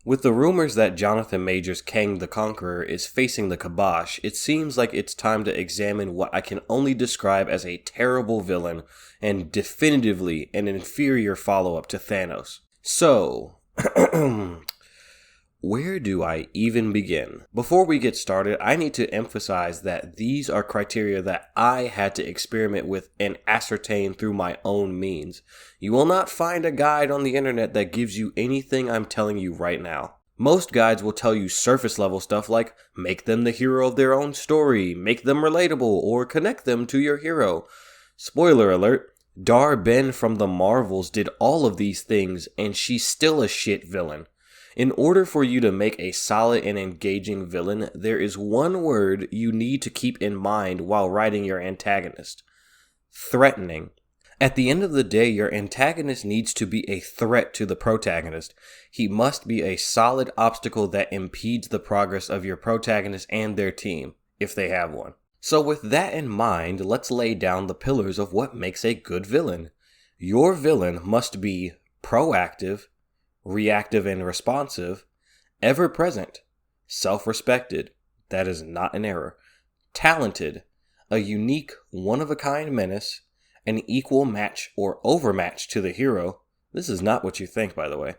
With the rumors that Jonathan Major's Kang the Conqueror is facing the kibosh, it seems like it's time to examine what I can only describe as a terrible villain and definitively an inferior follow-up to Thanos. So, where do I even begin? Before we get started, I need to emphasize that these are criteria that I had to experiment with and ascertain through my own means. You will not find a guide on the internet that gives you anything I'm telling you right now. Most guides will tell you surface level stuff like make them the hero of their own story, make them relatable, or connect them to your hero. Spoiler alert, Dar Ben from the Marvels did all of these things and she's still a shit villain. In order for you to make a solid and engaging villain, there is one word you need to keep in mind while writing your antagonist. Threatening. At the end of the day, your antagonist needs to be a threat to the protagonist. He must be a solid obstacle that impedes the progress of your protagonist and their team, if they have one. So with that in mind, let's lay down the pillars of what makes a good villain. Your villain must be proactive, reactive and responsive, ever-present, self-respected, that is not an error, talented, a unique, one-of-a-kind menace, an equal match or overmatch to the hero, this is not what you think by the way,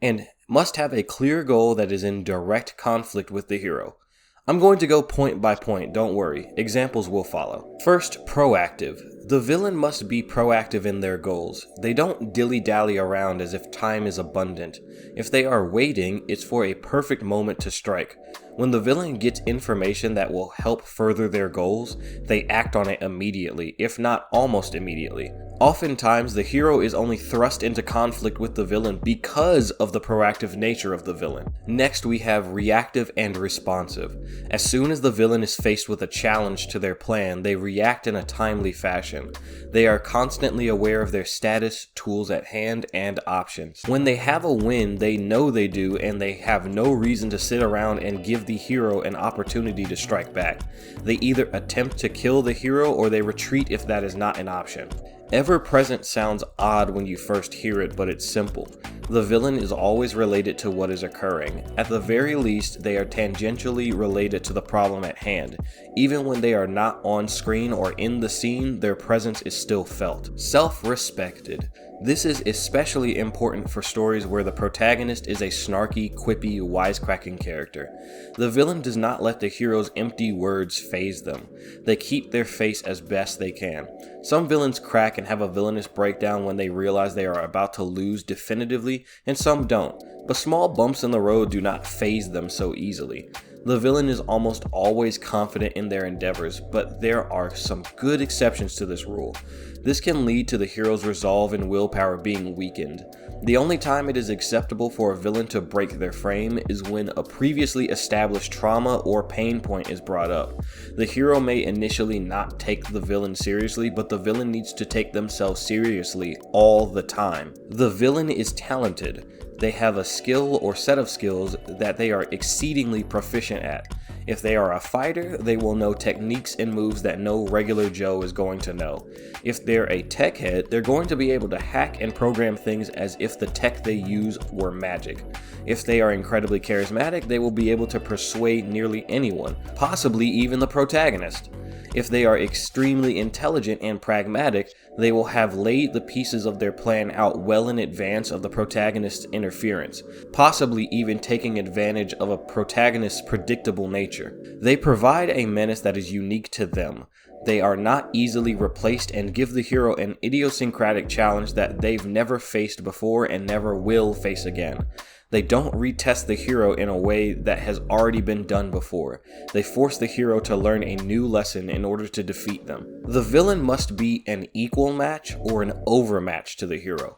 and must have a clear goal that is in direct conflict with the hero. I'm going to go point by point, don't worry, examples will follow. First, proactive. The villain must be proactive in their goals. They don't dilly-dally around as if time is abundant. If they are waiting, it's for a perfect moment to strike. When the villain gets information that will help further their goals, they act on it immediately, if not almost immediately. Oftentimes, the hero is only thrust into conflict with the villain because of the proactive nature of the villain. Next, we have reactive and responsive. As soon as the villain is faced with a challenge to their plan, they react in a timely fashion. They are constantly aware of their status, tools at hand, and options. When they have a win, they know they do, and they have no reason to sit around and give the hero an opportunity to strike back. They either attempt to kill the hero or they retreat if that is not an option. Ever-present sounds odd when you first hear it, but it's simple. The villain is always related to what is occurring. At the very least, they are tangentially related to the problem at hand. Even when they are not on screen or in the scene, their presence is still felt. Self-respected. This is especially important for stories where the protagonist is a snarky, quippy, wisecracking character. The villain does not let the hero's empty words faze them. They keep their face as best they can. Some villains crack and have a villainous breakdown when they realize they are about to lose definitively, and some don't. But small bumps in the road do not faze them so easily. The villain is almost always confident in their endeavors, but there are some good exceptions to this rule. This can lead to the hero's resolve and willpower being weakened. The only time it is acceptable for a villain to break their frame is when a previously established trauma or pain point is brought up. The hero may initially not take the villain seriously, but the villain needs to take themselves seriously all the time. The villain is talented. They have a skill or set of skills that they are exceedingly proficient at. If they are a fighter, they will know techniques and moves that no regular Joe is going to know. If they're a tech head, they're going to be able to hack and program things as if the tech they use were magic. If they are incredibly charismatic, they will be able to persuade nearly anyone, possibly even the protagonist. If they are extremely intelligent and pragmatic, they will have laid the pieces of their plan out well in advance of the protagonist's interference, possibly even taking advantage of a protagonist's predictable nature. They provide a menace that is unique to them. They are not easily replaced and give the hero an idiosyncratic challenge that they've never faced before and never will face again. They don't retest the hero in a way that has already been done before. They force the hero to learn a new lesson in order to defeat them. The villain must be an equal match or an overmatch to the hero.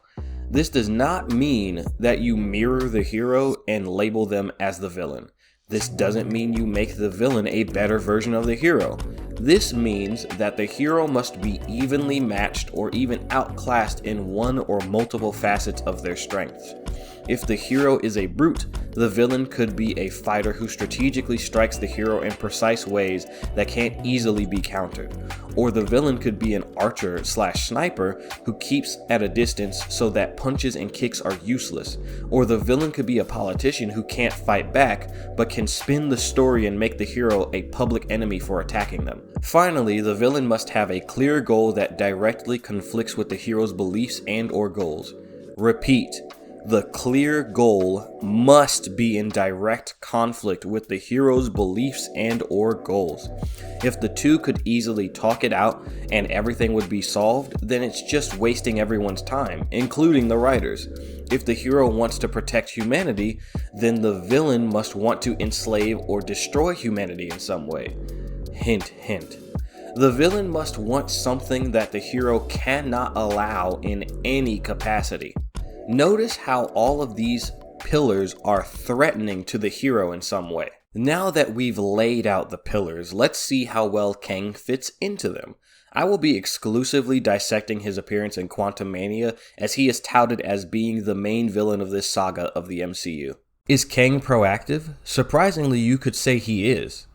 This does not mean that you mirror the hero and label them as the villain. This doesn't mean you make the villain a better version of the hero. This means that the hero must be evenly matched or even outclassed in one or multiple facets of their strengths. If the hero is a brute, the villain could be a fighter who strategically strikes the hero in precise ways that can't easily be countered. Or the villain could be an archer/sniper who keeps at a distance so that punches and kicks are useless. Or the villain could be a politician who can't fight back but can spin the story and make the hero a public enemy for attacking them. Finally, the villain must have a clear goal that directly conflicts with the hero's beliefs and/or goals. Repeat, the clear goal must be in direct conflict with the hero's beliefs and/or goals. If the two could easily talk it out and everything would be solved, then it's just wasting everyone's time, including the writers. If the hero wants to protect humanity, then the villain must want to enslave or destroy humanity in some way. Hint, hint. The villain must want something that the hero cannot allow in any capacity. Notice how all of these pillars are threatening to the hero in some way. Now that we've laid out the pillars, let's see how well Kang fits into them. I will be exclusively dissecting his appearance in Quantumania, as he is touted as being the main villain of this saga of the MCU. Is Kang proactive? Surprisingly, you could say he is.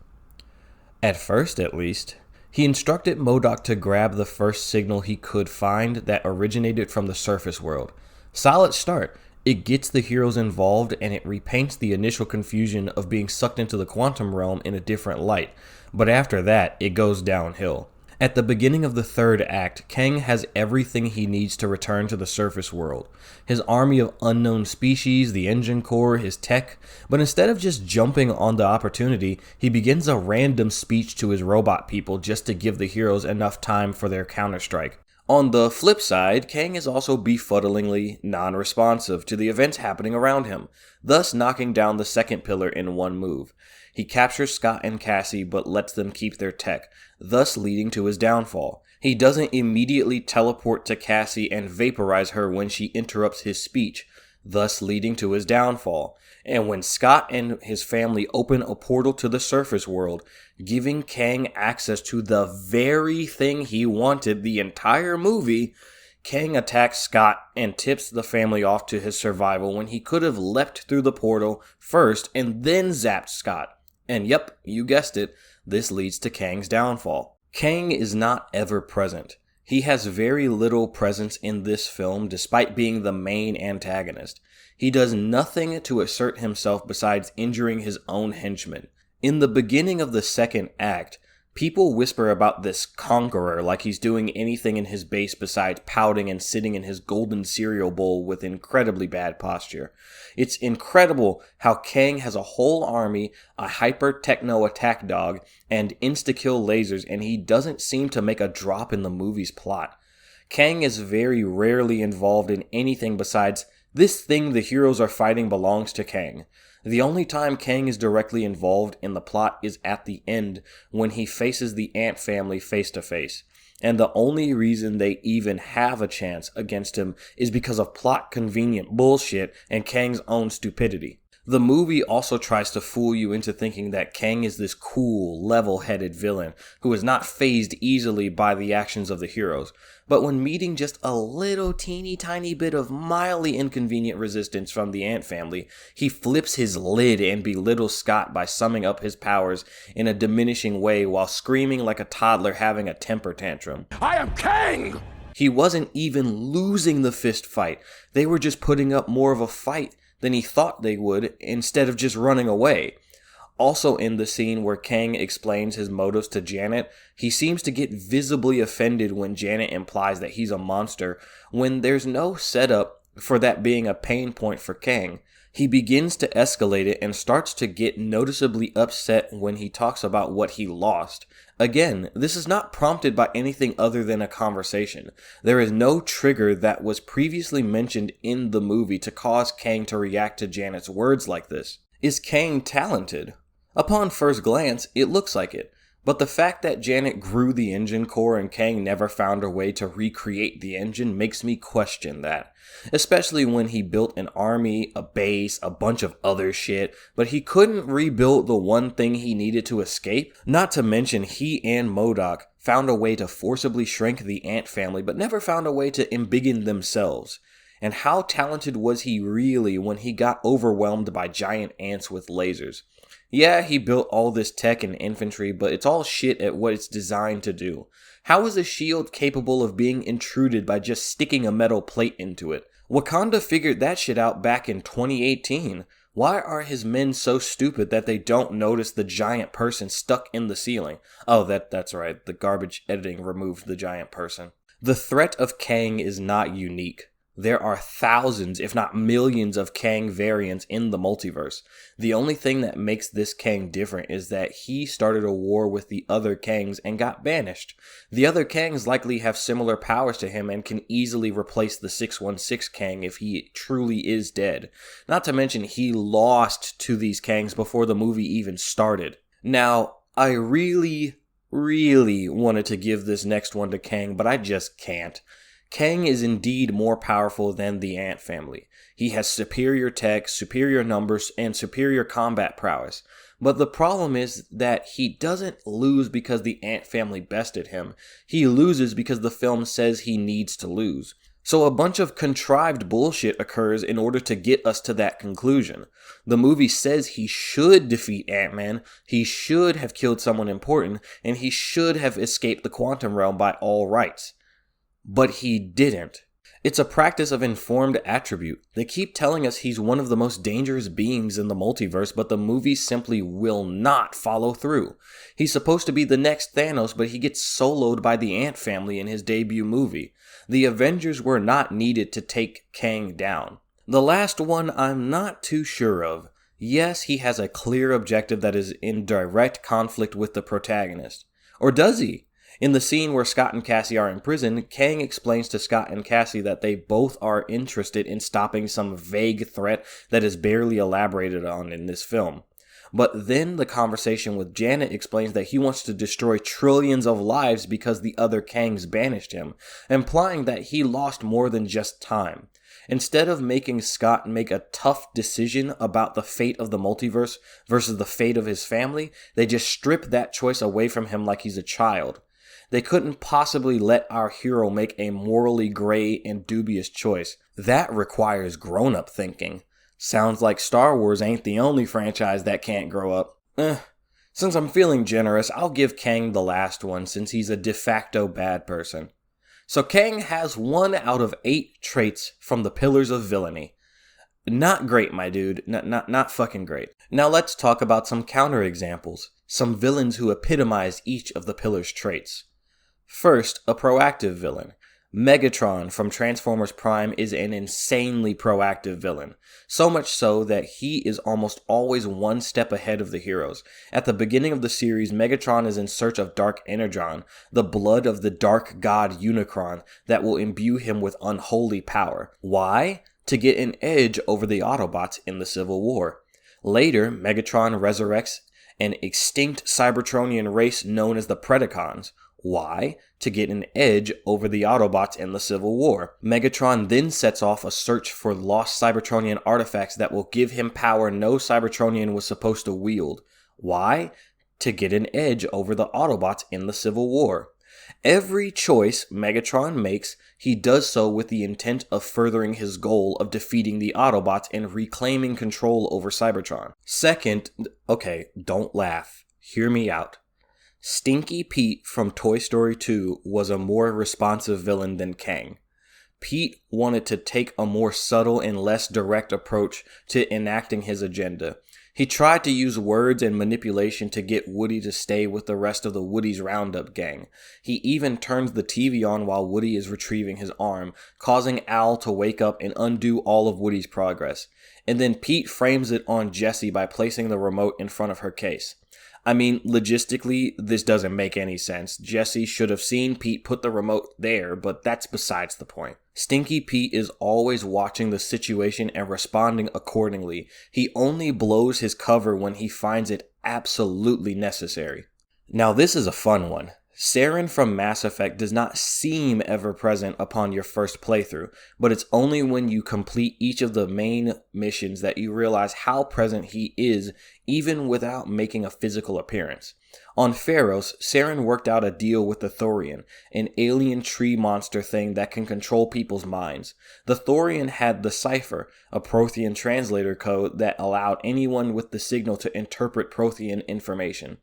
At first, at least. He instructed MODOK to grab the first signal he could find that originated from the surface world. Solid start. It gets the heroes involved and it repaints the initial confusion of being sucked into the quantum realm in a different light, but after that, it goes downhill. At the beginning of the third act, Kang has everything he needs to return to the surface world. His army of unknown species, the engine core, his tech, but instead of just jumping on the opportunity, he begins a random speech to his robot people just to give the heroes enough time for their counterstrike. On the flip side, Kang is also befuddlingly non-responsive to the events happening around him, thus knocking down the second pillar in one move. He captures Scott and Cassie but lets them keep their tech, thus leading to his downfall. He doesn't immediately teleport to Cassie and vaporize her when she interrupts his speech, thus leading to his downfall. And when Scott and his family open a portal to the surface world, giving Kang access to the very thing he wanted the entire movie, Kang attacks Scott and tips the family off to his survival when he could have leapt through the portal first and then zapped Scott. And yep, you guessed it, this leads to Kang's downfall. Kang is not ever present. He has very little presence in this film despite being the main antagonist. He does nothing to assert himself besides injuring his own henchmen. In the beginning of the second act, people whisper about this conqueror like he's doing anything in his base besides pouting and sitting in his golden cereal bowl with incredibly bad posture. It's incredible how Kang has a whole army, a hyper-techno attack dog, and insta-kill lasers, and he doesn't seem to make a drop in the movie's plot. Kang is very rarely involved in anything besides, this thing the heroes are fighting belongs to Kang. The only time Kang is directly involved in the plot is at the end when he faces the Ant family face to face. And the only reason they even have a chance against him is because of plot convenient bullshit and Kang's own stupidity. The movie also tries to fool you into thinking that Kang is this cool, level-headed villain who is not fazed easily by the actions of the heroes. But when meeting just a little teeny tiny bit of mildly inconvenient resistance from the Ant family, he flips his lid and belittles Scott by summing up his powers in a diminishing way while screaming like a toddler having a temper tantrum. I am Kang! He wasn't even losing the fist fight. They were just putting up more of a fight than he thought they would instead of just running away. Also in the scene where Kang explains his motives to Janet, he seems to get visibly offended when Janet implies that he's a monster when there's no setup for that being a pain point for Kang. He begins to escalate it and starts to get noticeably upset when he talks about what he lost. Again, this is not prompted by anything other than a conversation. There is no trigger that was previously mentioned in the movie to cause Kang to react to Janet's words like this. Is Kang talented? Upon first glance, it looks like it. But the fact that Janet grew the engine core and Kang never found a way to recreate the engine makes me question that. Especially when he built an army, a base, a bunch of other shit, but he couldn't rebuild the one thing he needed to escape. Not to mention he and MODOK found a way to forcibly shrink the Ant family, but never found a way to embiggen themselves. And how talented was he really when he got overwhelmed by giant ants with lasers? Yeah, he built all this tech and infantry, but it's all shit at what it's designed to do. How is a shield capable of being intruded by just sticking a metal plate into it? Wakanda figured that shit out back in 2018. Why are his men so stupid that they don't notice the giant person stuck in the ceiling? Oh, that's right. The garbage editing removed the giant person. The threat of Kang is not unique. There are thousands, if not millions, of Kang variants in the multiverse. The only thing that makes this Kang different is that he started a war with the other Kangs and got banished. The other Kangs likely have similar powers to him and can easily replace the 616 Kang if he truly is dead. Not to mention he lost to these Kangs before the movie even started. Now, I really wanted to give this next one to Kang, but I just can't. Kang is indeed more powerful than the Ant family. He has superior tech, superior numbers, and superior combat prowess. But the problem is that he doesn't lose because the Ant family bested him. He loses because the film says he needs to lose. So a bunch of contrived bullshit occurs in order to get us to that conclusion. The movie says he should defeat Ant-Man, he should have killed someone important, and he should have escaped the quantum realm by all rights. But he didn't. It's a practice of informed attribute. They keep telling us he's one of the most dangerous beings in the multiverse, but the movie simply will not follow through. He's supposed to be the next Thanos, but he gets soloed by the Ant family in his debut movie. The Avengers were not needed to take Kang down. The last one I'm not too sure of. Yes, he has a clear objective that is in direct conflict with the protagonist. Or does he? In the scene where Scott and Cassie are in prison, Kang explains to Scott and Cassie that they both are interested in stopping some vague threat that is barely elaborated on in this film. But then the conversation with Janet explains that he wants to destroy trillions of lives because the other Kangs banished him, implying that he lost more than just time. Instead of making Scott make a tough decision about the fate of the multiverse versus the fate of his family, they just strip that choice away from him like he's a child. They couldn't possibly let our hero make a morally gray and dubious choice. That requires grown-up thinking. Sounds like Star Wars ain't the only franchise that can't grow up. Since I'm feeling generous, I'll give Kang the last one since he's a de facto bad person. So Kang has 1 out of 8 traits from the Pillars of Villainy. Not great, my dude. Not fucking great. Now let's talk about some counterexamples. Some villains who epitomize each of the Pillars' traits. First, a proactive villain. Megatron from Transformers Prime is an insanely proactive villain. So much so that he is almost always one step ahead of the heroes. At the beginning of the series, Megatron is in search of Dark Energon, the blood of the dark god Unicron that will imbue him with unholy power. Why? To get an edge over the Autobots in the Civil War. Later, Megatron resurrects an extinct Cybertronian race known as the Predacons. Why? To get an edge over the Autobots in the Civil War. Megatron then sets off a search for lost Cybertronian artifacts that will give him power no Cybertronian was supposed to wield. Why? To get an edge over the Autobots in the Civil War. Every choice Megatron makes, he does so with the intent of furthering his goal of defeating the Autobots and reclaiming control over Cybertron. Second, okay, don't laugh. Hear me out. Stinky Pete from Toy Story 2 was a more responsive villain than Kang. Pete wanted to take a more subtle and less direct approach to enacting his agenda. He tried to use words and manipulation to get Woody to stay with the rest of the Woody's Roundup gang. He even turns the TV on while Woody is retrieving his arm, causing Al to wake up and undo all of Woody's progress. And then Pete frames it on Jessie by placing the remote in front of her case. I mean, logistically, this doesn't make any sense. Jessie should have seen Pete put the remote there, but that's besides the point. Stinky Pete is always watching the situation and responding accordingly. He only blows his cover when he finds it absolutely necessary. Now this is a fun one. Saren from Mass Effect does not seem ever present upon your first playthrough, but it's only when you complete each of the main missions that you realize how present he is, even without making a physical appearance. On Pharos, Saren worked out a deal with the Thorian, an alien tree monster thing that can control people's minds. The Thorian had the Cipher, a Prothean translator code that allowed anyone with the signal to interpret Prothean information.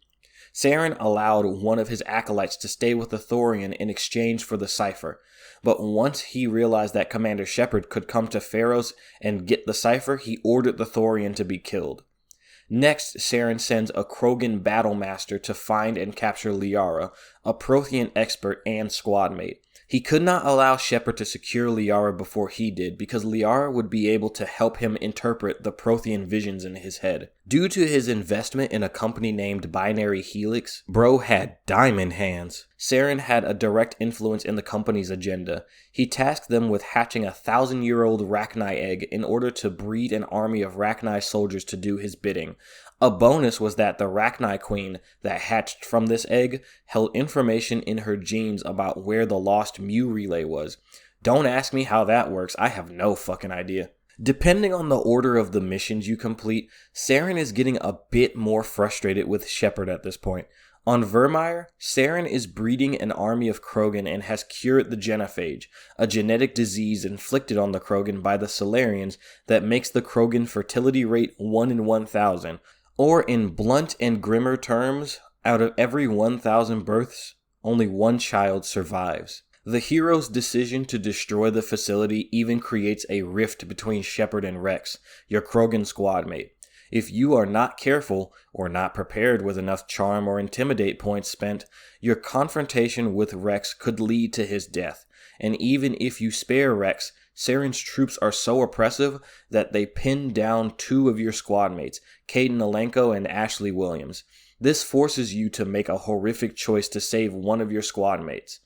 Saren allowed one of his acolytes to stay with the Thorian in exchange for the Cipher, but once he realized that Commander Shepard could come to Pharos and get the Cipher, he ordered the Thorian to be killed. Next, Saren sends a Krogan battlemaster to find and capture Liara, a Prothean expert and squad mate. He could not allow Shepard to secure Liara before he did, because Liara would be able to help him interpret the Prothean visions in his head. Due to his investment in a company named Binary Helix, Bro had diamond hands. Saren had a direct influence in the company's agenda. He tasked them with hatching a 1,000-year-old Rachni egg in order to breed an army of Rachni soldiers to do his bidding. A bonus was that the Rachni queen that hatched from this egg held information in her genes about where the lost Mu relay was. Don't ask me how that works, I have no fucking idea. Depending on the order of the missions you complete, Saren is getting a bit more frustrated with Shepard at this point. On Vermeer, Saren is breeding an army of Krogan and has cured the genophage, a genetic disease inflicted on the Krogan by the Solarians that makes the Krogan fertility rate 1 in 1,000. Or in blunt and grimmer terms, out of every 1,000 births, only one child survives. The hero's decision to destroy the facility even creates a rift between Shepard and Rex, your Krogan squad mate. If you are not careful, or not prepared with enough charm or intimidate points spent, your confrontation with Rex could lead to his death. And even if you spare Rex, Saren's troops are so oppressive that they pin down 2 of your squad mates, Caden Alenko and Ashley Williams. This forces you to make a horrific choice to save one of your squad mates,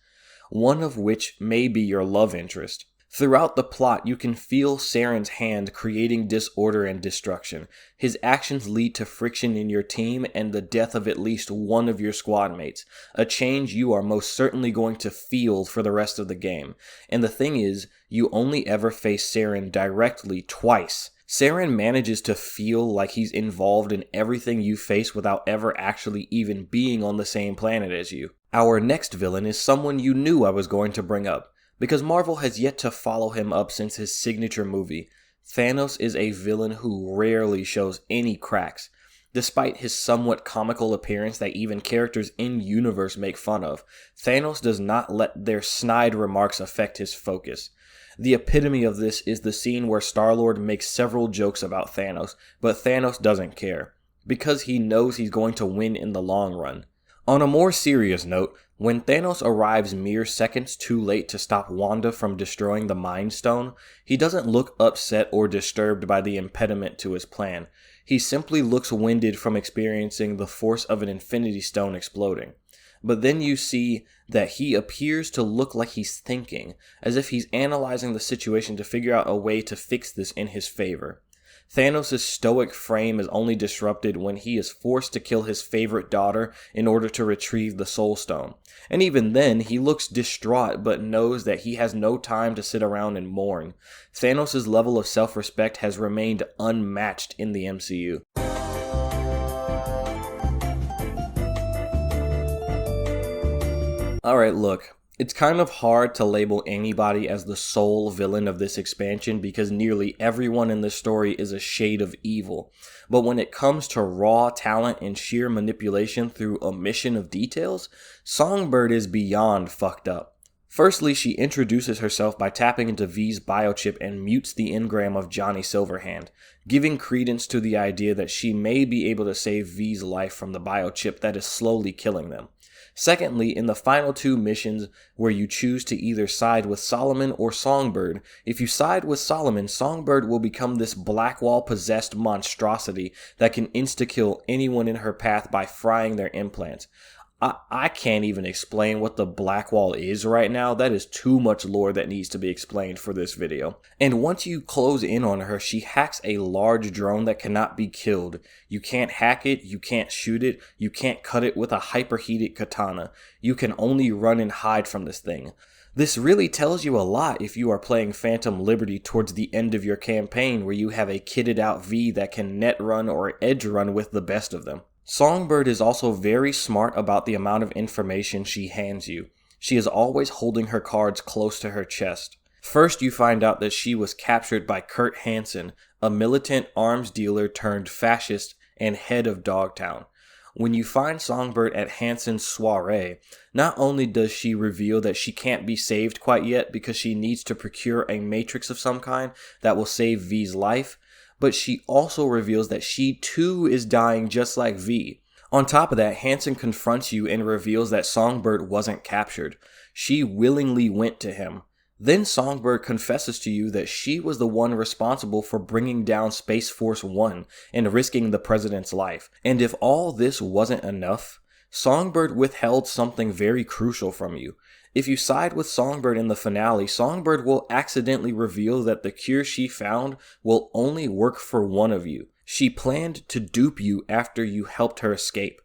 one of which may be your love interest. Throughout the plot, you can feel Saren's hand creating disorder and destruction. His actions lead to friction in your team and the death of at least one of your squad mates, a change you are most certainly going to feel for the rest of the game. And the thing is, you only ever face Saren directly twice. Saren manages to feel like he's involved in everything you face without ever actually even being on the same planet as you. Our next villain is someone you knew I was going to bring up, because Marvel has yet to follow him up since his signature movie. Thanos is a villain who rarely shows any cracks, despite his somewhat comical appearance that even characters in-universe make fun of. Thanos does not let their snide remarks affect his focus. The epitome of this is the scene where Star-Lord makes several jokes about Thanos, but Thanos doesn't care, because he knows he's going to win in the long run. On a more serious note, when Thanos arrives mere seconds too late to stop Wanda from destroying the Mind Stone, he doesn't look upset or disturbed by the impediment to his plan. He simply looks winded from experiencing the force of an Infinity Stone exploding. But then you see that he appears to look like he's thinking, as if he's analyzing the situation to figure out a way to fix this in his favor. Thanos' stoic frame is only disrupted when he is forced to kill his favorite daughter in order to retrieve the Soul Stone. And even then, he looks distraught but knows that he has no time to sit around and mourn. Thanos' level of self-respect has remained unmatched in the MCU. Alright, look. It's kind of hard to label anybody as the sole villain of this expansion because nearly everyone in this story is a shade of evil. But when it comes to raw talent and sheer manipulation through omission of details, Songbird is beyond fucked up. Firstly, she introduces herself by tapping into V's biochip and mutes the engram of Johnny Silverhand, giving credence to the idea that she may be able to save V's life from the biochip that is slowly killing them. Secondly, in the final 2 missions where you choose to either side with Solomon or Songbird, if you side with Solomon, Songbird will become this Blackwall-possessed monstrosity that can insta-kill anyone in her path by frying their implants. I can't even explain what the Black Wall is right now. That is too much lore that needs to be explained for this video. And once you close in on her, she hacks a large drone that cannot be killed. You can't hack it, you can't shoot it, you can't cut it with a hyperheated katana. You can only run and hide from this thing. This really tells you a lot if you are playing Phantom Liberty towards the end of your campaign where you have a kitted out V that can net run or edge run with the best of them. Songbird is also very smart about the amount of information she hands you. She is always holding her cards close to her chest. First, you find out that she was captured by Kurt Hansen, a militant arms dealer turned fascist and head of Dogtown. When you find Songbird at Hansen's soiree, not only does she reveal that she can't be saved quite yet because she needs to procure a matrix of some kind that will save V's life, but she also reveals that she too is dying just like V. On top of that, Hansen confronts you and reveals that Songbird wasn't captured. She willingly went to him. Then Songbird confesses to you that she was the one responsible for bringing down Space Force 1 and risking the president's life. And if all this wasn't enough, Songbird withheld something very crucial from you. If you side with Songbird in the finale, Songbird will accidentally reveal that the cure she found will only work for one of you. She planned to dupe you after you helped her escape,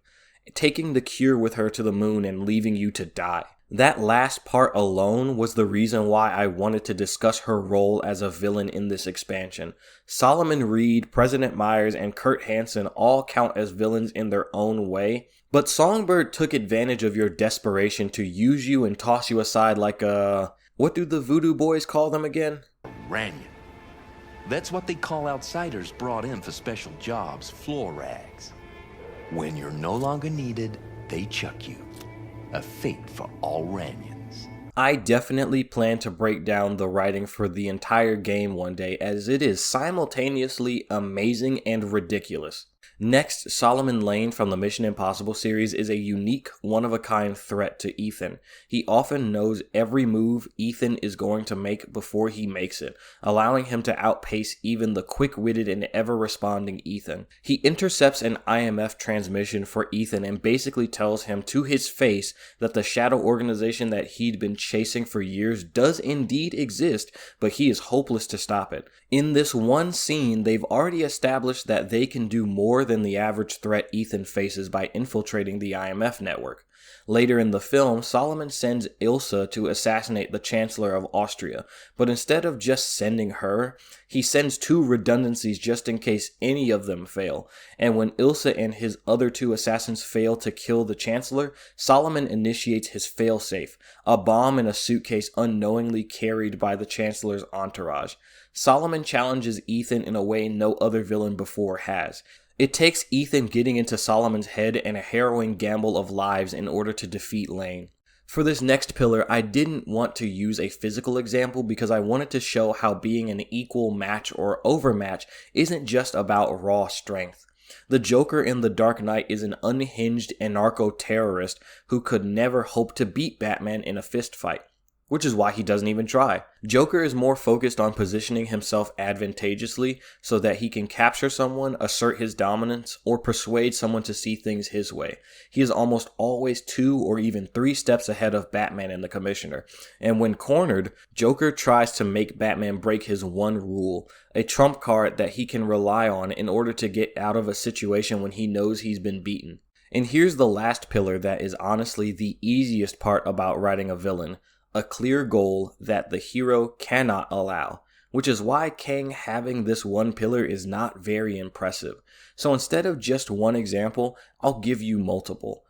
taking the cure with her to the moon and leaving you to die. That last part alone was the reason why I wanted to discuss her role as a villain in this expansion. Solomon Reed, President Myers, and Kurt Hansen all count as villains in their own way, but Songbird took advantage of your desperation to use you and toss you aside like what do the voodoo boys call them again? Ranyon. That's what they call outsiders brought in for special jobs, floor rags. When you're no longer needed, they chuck you. A fate for all Ranyons. I definitely plan to break down the writing for the entire game one day, as it is simultaneously amazing and ridiculous. Next, Solomon Lane from the Mission Impossible series is a unique, one-of-a-kind threat to Ethan. He often knows every move Ethan is going to make before he makes it, allowing him to outpace even the quick-witted and ever-responding Ethan. He intercepts an IMF transmission for Ethan and basically tells him to his face that the shadow organization that he'd been chasing for years does indeed exist, but he is hopeless to stop it. In this one scene, they've already established that they can do more than the average threat Ethan faces by infiltrating the IMF network. Later in the film, Solomon sends Ilsa to assassinate the Chancellor of Austria, but instead of just sending her, he sends two redundancies just in case any of them fail. And when Ilsa and his other two assassins fail to kill the Chancellor, Solomon initiates his failsafe, a bomb in a suitcase unknowingly carried by the Chancellor's entourage. Solomon challenges Ethan in a way no other villain before has. It takes Ethan getting into Solomon's head and a harrowing gamble of lives in order to defeat Lane. For this next pillar, I didn't want to use a physical example because I wanted to show how being an equal match or overmatch isn't just about raw strength. The Joker in The Dark Knight is an unhinged anarcho-terrorist who could never hope to beat Batman in a fistfight, which is why he doesn't even try. Joker is more focused on positioning himself advantageously so that he can capture someone, assert his dominance, or persuade someone to see things his way. He is almost always 2 or even 3 steps ahead of Batman and the Commissioner. And when cornered, Joker tries to make Batman break his one rule, a trump card that he can rely on in order to get out of a situation when he knows he's been beaten. And here's the last pillar that is honestly the easiest part about writing a villain. A clear goal that the hero cannot allow, which is why Kang having this one pillar is not very impressive. So instead of just one example, I'll give you multiple.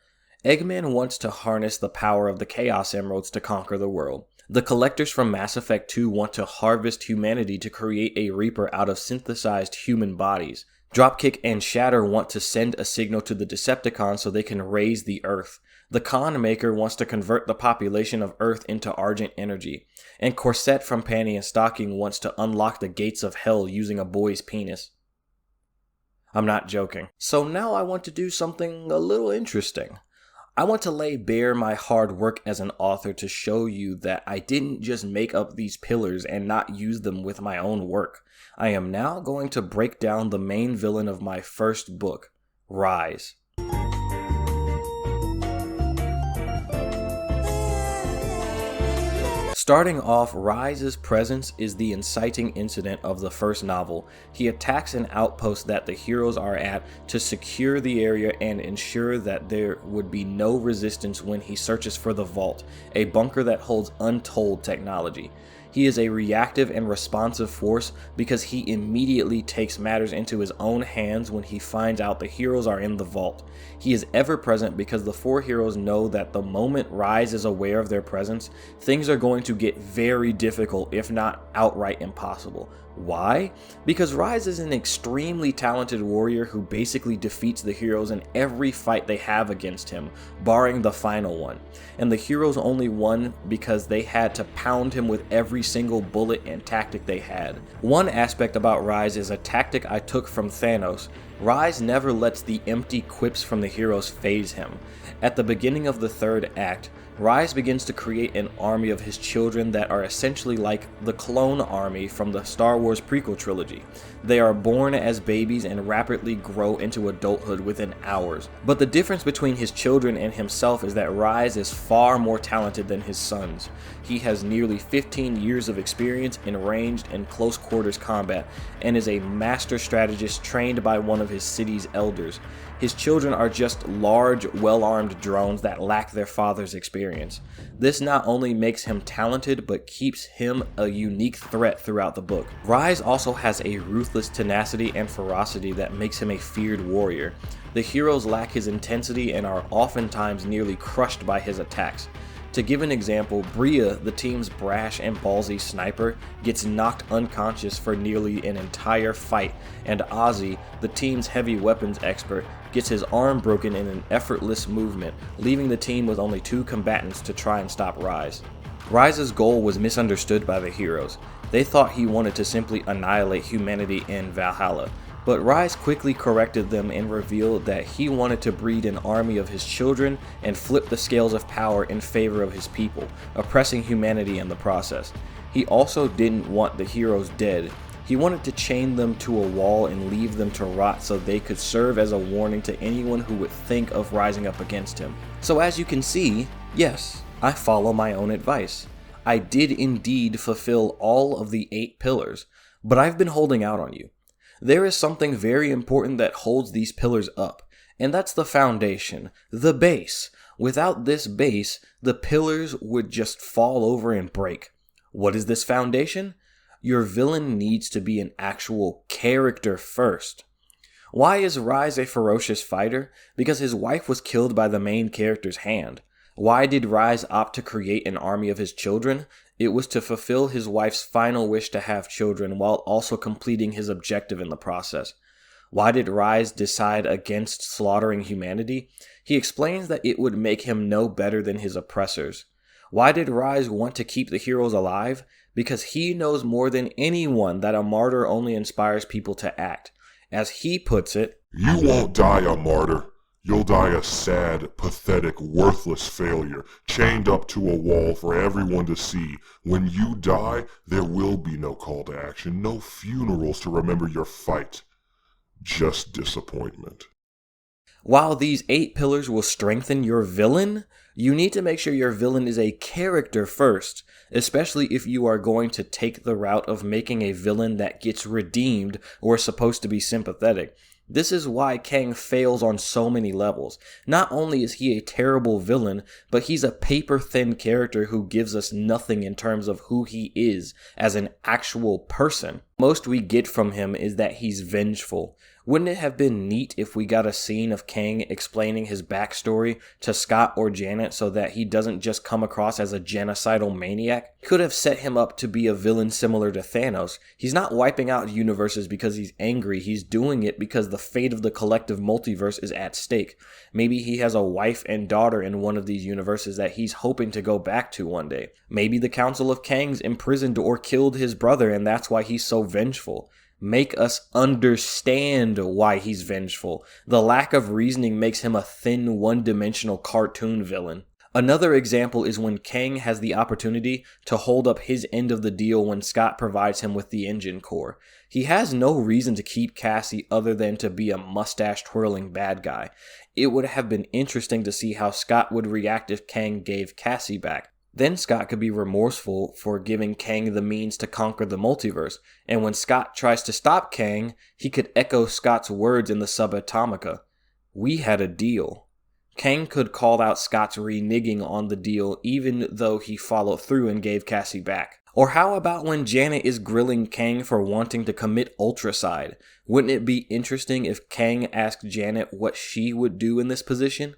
Eggman wants to harness the power of the Chaos Emeralds to conquer the world. The collectors from Mass Effect 2 want to harvest humanity to create a Reaper out of synthesized human bodies. Dropkick and Shatter want to send a signal to the Decepticons so they can raise the Earth. The Con Maker wants to convert the population of Earth into Argent energy. And Corset from Panty and Stocking wants to unlock the gates of hell using a boy's penis. I'm not joking. So now I want to do something a little interesting. I want to lay bare my hard work as an author to show you that I didn't just make up these pillars and not use them with my own work. I am now going to break down the main villain of my first book, Rise. Starting off, Rise's presence is the inciting incident of the first novel. He attacks an outpost that the heroes are at to secure the area and ensure that there would be no resistance when he searches for the Vault, a bunker that holds untold technology. He is a reactive and responsive force because he immediately takes matters into his own hands when he finds out the heroes are in the vault. He is ever present because the four heroes know that the moment Rise is aware of their presence, things are going to get very difficult, if not outright impossible. Why? Because Rise is an extremely talented warrior who basically defeats the heroes in every fight they have against him, barring the final one. And the heroes only won because they had to pound him with every single bullet and tactic they had. One aspect about Rise is a tactic I took from Thanos. Rise never lets the empty quips from the heroes faze him. At the beginning of the third act, Rise begins to create an army of his children that are essentially like the clone army from the Star Wars prequel trilogy. They are born as babies and rapidly grow into adulthood within hours. But the difference between his children and himself is that Rise is far more talented than his sons. He has nearly 15 years of experience in ranged and close quarters combat and is a master strategist trained by one of his city's elders. His children are just large, well-armed drones that lack their father's experience. This not only makes him talented, but keeps him a unique threat throughout the book. Rise also has a ruthless tenacity and ferocity that makes him a feared warrior. The heroes lack his intensity and are oftentimes nearly crushed by his attacks. To give an example, Bria, the team's brash and ballsy sniper, gets knocked unconscious for nearly an entire fight, and Ozzy, the team's heavy weapons expert, gets his arm broken in an effortless movement, leaving the team with only 2 combatants to try and stop Rise. Rise's goal was misunderstood by the heroes. They thought he wanted to simply annihilate humanity in Valhalla, but Rise quickly corrected them and revealed that he wanted to breed an army of his children and flip the scales of power in favor of his people, oppressing humanity in the process. He also didn't want the heroes dead. He wanted to chain them to a wall and leave them to rot so they could serve as a warning to anyone who would think of rising up against him. So as you can see, yes, I follow my own advice. I did indeed fulfill all of the 8 pillars, but I've been holding out on you. There is something very important that holds these pillars up, and that's the foundation, the base. Without this base, the pillars would just fall over and break. What is this foundation? Your villain needs to be an actual character first. Why is Rise a ferocious fighter? Because his wife was killed by the main character's hand. Why did Rise opt to create an army of his children? It was to fulfill his wife's final wish to have children while also completing his objective in the process. Why did Rise decide against slaughtering humanity? He explains that it would make him no better than his oppressors. Why did Rise want to keep the heroes alive? Because he knows more than anyone that a martyr only inspires people to act. As he puts it, "You won't die a martyr. You'll die a sad, pathetic, worthless failure, chained up to a wall for everyone to see. When you die, there will be no call to action, no funerals to remember your fight. Just disappointment." While these 8 pillars will strengthen your villain, you need to make sure your villain is a character first, especially if you are going to take the route of making a villain that gets redeemed or is supposed to be sympathetic. This is why Kang fails on so many levels. Not only is he a terrible villain, but he's a paper-thin character who gives us nothing in terms of who he is as an actual person. Most we get from him is that he's vengeful. Wouldn't it have been neat if we got a scene of Kang explaining his backstory to Scott or Janet so that he doesn't just come across as a genocidal maniac? Could have set him up to be a villain similar to Thanos. He's not wiping out universes because he's angry, he's doing it because the fate of the collective multiverse is at stake. Maybe he has a wife and daughter in one of these universes that he's hoping to go back to one day. Maybe the Council of Kangs imprisoned or killed his brother and that's why he's so vengeful. Make us understand why he's vengeful. The lack of reasoning makes him a thin, one-dimensional cartoon villain. Another example is when Kang has the opportunity to hold up his end of the deal when Scott provides him with the engine core. He has no reason to keep Cassie other than to be a mustache-twirling bad guy. It would have been interesting to see how Scott would react if Kang gave Cassie back. Then Scott could be remorseful for giving Kang the means to conquer the multiverse, and when Scott tries to stop Kang, he could echo Scott's words in the Subatomica. We had a deal. Kang could call out Scott's reneging on the deal even though he followed through and gave Cassie back. Or how about when Janet is grilling Kang for wanting to commit ultracide? Wouldn't it be interesting if Kang asked Janet what she would do in this position?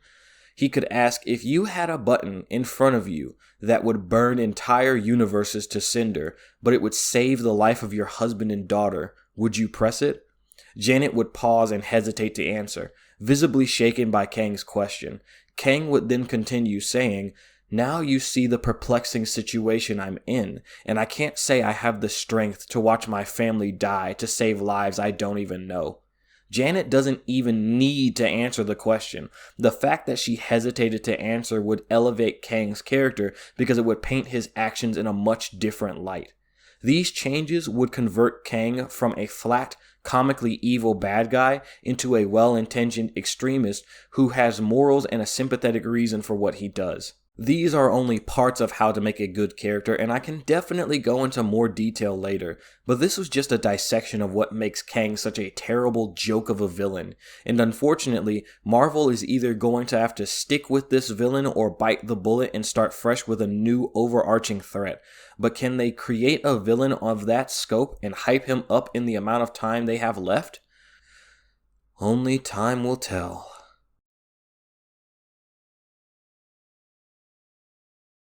He could ask, if you had a button in front of you that would burn entire universes to cinder, but it would save the life of your husband and daughter, would you press it? Janet would pause and hesitate to answer, visibly shaken by Kang's question. Kang would then continue saying, now you see the perplexing situation I'm in, and I can't say I have the strength to watch my family die to save lives I don't even know. Janet doesn't even need to answer the question. The fact that she hesitated to answer would elevate Kang's character because it would paint his actions in a much different light. These changes would convert Kang from a flat, comically evil bad guy into a well-intentioned extremist who has morals and a sympathetic reason for what he does. These are only parts of how to make a good character, and I can definitely go into more detail later, but this was just a dissection of what makes Kang such a terrible joke of a villain, and unfortunately, Marvel is either going to have to stick with this villain or bite the bullet and start fresh with a new overarching threat. But can they create a villain of that scope and hype him up in the amount of time they have left? Only time will tell.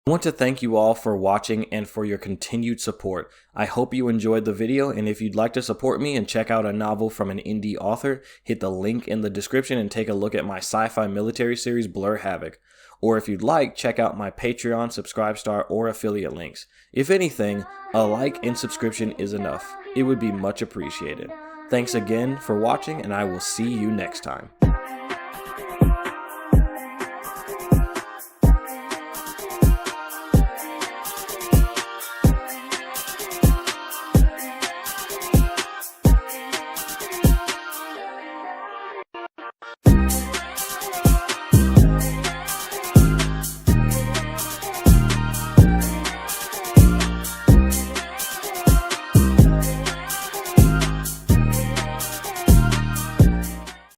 I want to thank you all for watching and for your continued support. I hope you enjoyed the video, and if you'd like to support me and check out a novel from an indie author, hit the link in the description and take a look at my sci-fi military series Blur Havoc. Or if you'd like, check out my Patreon, Subscribestar, or affiliate links. If anything, a like and subscription is enough. It would be much appreciated. Thanks again for watching, and I will see you next time.